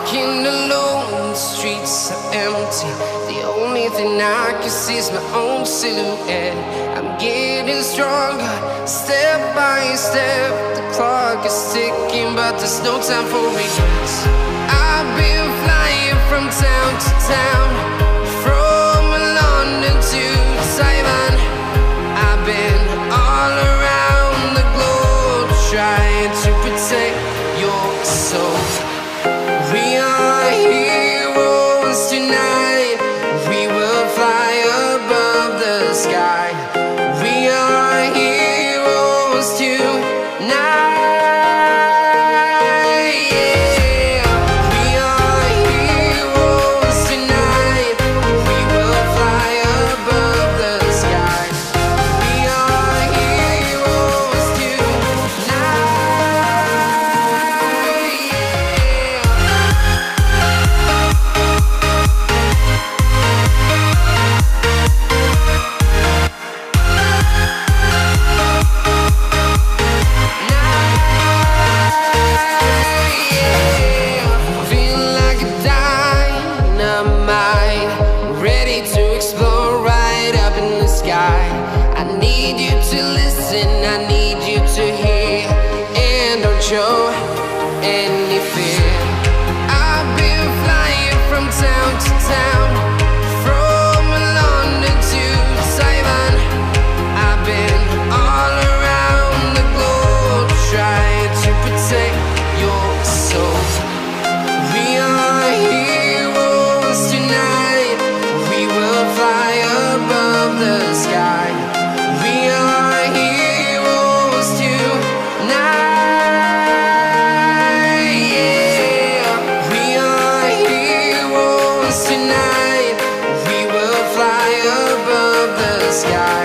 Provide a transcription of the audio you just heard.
Walking alone, the streets are empty. The only thing I can see is my own silhouette. I'm getting stronger, step by step. The clock is ticking, but there's no time for regrets. I've been flying from town to town, from London to Taiwan. I've been all around the globe, trying to protect your soul. We are heroes tonight. We will fly above the sky. We are heroes tonight. Yeah. We are heroes tonight. We will fly above the sky. We are heroes tonight. I need you to listen, I need you to hear, and don't show any fear. I've been flying from town to town, from London to Taiwan. I've been all around the globe, trying to protect your soul. We are heroes tonight. We will fly above the sky. We are heroes tonight. Yeah. We are heroes tonight. We will fly above the sky.